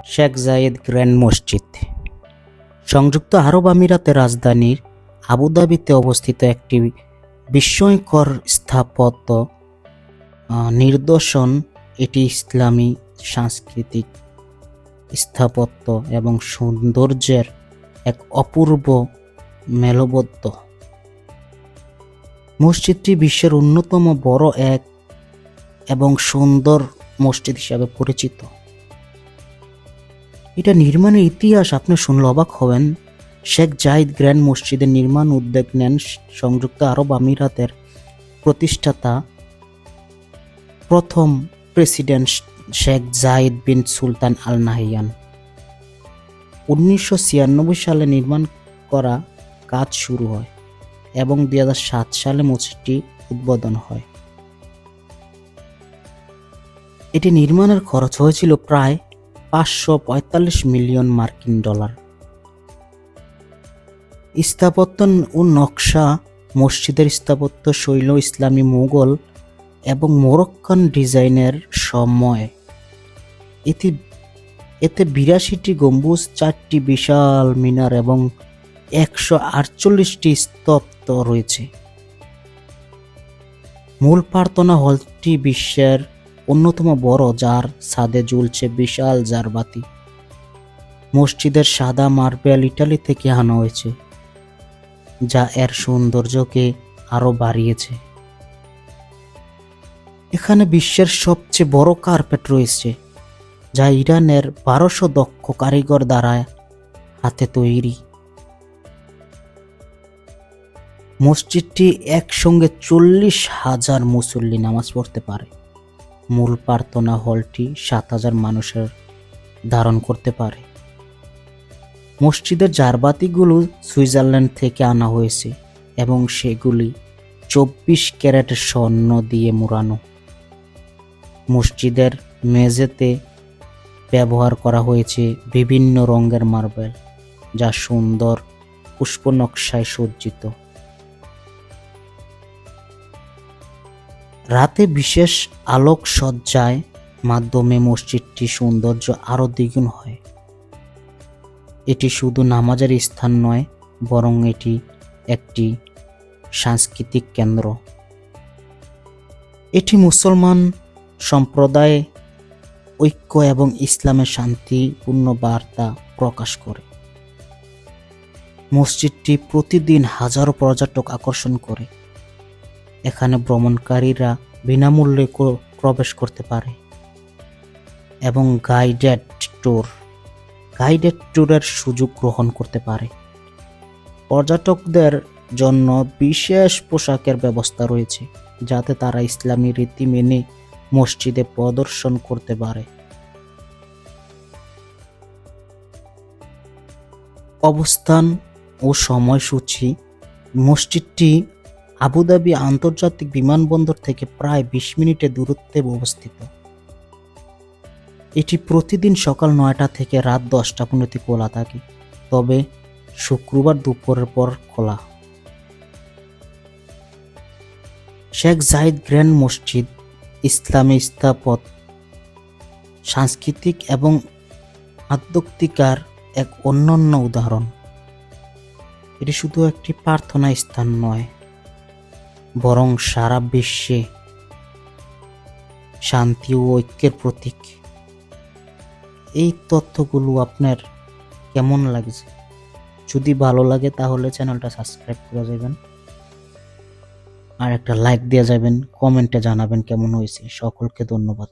শেখ জায়েদ grand মসজিদ সংযুক্ত আরব আমিরাতের রাজধানীর আবুধাবিতে অবস্থিত একটি বিস্ময়কর স্থাপত্য নিদর্শন। এটি ইসলামী সাংস্কৃতিক স্থাপত্য এবং সৌন্দর্যের এক অপূর্ব মেলবদ্ধ। মসজিদটি বিশ্বের অন্যতম বড় এবং সুন্দর মসজিদ হিসাবে পরিচিত। এটা নির্মাণের ইতিহাস আপনি শুনলে অবাক হবেন। শেখ জায়েদ গ্র্যান্ড মসজিদের নির্মাণ উদ্যোগ নেন সংযুক্ত আরব আমিরাতের প্রতিষ্ঠাতা প্রথম প্রেসিডেন্ট শেখ জায়েদ বিন সুলতান আল নাহিয়ান। 1996 সালে নির্মাণ করা কাজ শুরু হয় এবং 2007 সালে মসজিদটি উদ্বোধন হয়। এটি নির্মাণের খরচ হয়েছিল প্রায় 545 মিলিয়ন মার্কিন ডলার। স্থাপত্য ও নকশা মসজিদের স্থাপত্য শৈল ইসলামী, মুঘল এবং মরক্কান ডিজাইনের সময়। এতে 82টি গম্বুজ, 4টি বিশাল মিনার এবং 148টি স্তম্ভ রয়েছে। মূল প্রার্থনা হলটি বিশ্বের অন্যতম বড়, যার ছাদে ঝুলছে বিশাল ঝাড়বাতি। মসজিদের সাদা মার্বেল ইটালি থেকে আনা হয়েছে, যা এর সৌন্দর্যকে আরো বাড়িয়েছে। এখানে বিশ্বের সবচেয়ে বড় কার্পেট রয়েছে, যা ইরানের 1200 দক্ষ কারিগর দ্বারা হাতে তৈরি। মসজিদটি একসঙ্গে 40,000 মুসল্লি নামাজ পড়তে পারে। মূল প্রার্থনা হলটি 7,000 মানুষের ধারণ করতে পারে। মসজিদের ঝাড়বাতিগুলো সুইজারল্যান্ড থেকে আনা হয়েছে এবং সেগুলি 24 ক্যারেটের স্বর্ণ দিয়ে মোড়ানো। মসজিদের মেঝেতে ব্যবহার করা হয়েছে বিভিন্ন রঙের মার্বেল, যা সুন্দর পুষ্প নকশায় সজ্জিত। রাতে বিশেষ আলোকসজ্জার মাধ্যমে মসজিদটির সৌন্দর্য আরো দ্বিগুণ হয়। এটি শুধু নামাজের স্থান নয়, বরং এটি একটি সাংস্কৃতিক কেন্দ্র। এটি মুসলমান সম্প্রদায় ঐক্য এবং ইসলামের শান্তিপূর্ণ বার্তা প্রকাশ করে। মসজিদটি প্রতিদিন হাজারো পর্যটক আকর্ষণ করে। এখানে ভ্রমণকারীরা বিনামূল্যে প্রবেশ করতে পারে এবং গাইডেড ট্যুরের সুযোগ গ্রহণ করতে পারে। পর্যটকদের জন্য বিশেষ পোশাকের ব্যবস্থা রয়েছে, যাতে তারা ইসলামী রীতি মেনে মসজিদে প্রদর্শন করতে পারে। অবস্থান ও সময়সূচি। মসজিদটি আবুধাবি আন্তর্জাতিক বিমানবন্দর থেকে প্রায় 20 মিনিটের দূরত্বে অবস্থিত। এটি প্রতিদিন সকাল 9টা থেকে রাত 10টা পর্যন্ত খোলা থাকে, তবে শুক্রবার দুপুরের পর খোলা। শেখ জায়েদ গ্র্যান্ড মসজিদ ইসলামী স্থাপত্য, সাংস্কৃতিক এবং আধ্যাত্মিকার এক অনন্য উদাহরণ। এটি শুধু একটি প্রার্থনা স্থান নয়, বরং সারা বিশ্বে শান্তি ও ঐক্যের প্রতীক। এই তথ্যগুলো আপনার কেমন লাগছে? যদি ভালো লাগে তাহলে চ্যানেলটা সাবস্ক্রাইব করে যাবেন, আর একটা লাইক দিয়ে যাবেন, কমেন্টে জানাবেন কেমন হয়েছে। সকলকে ধন্যবাদ।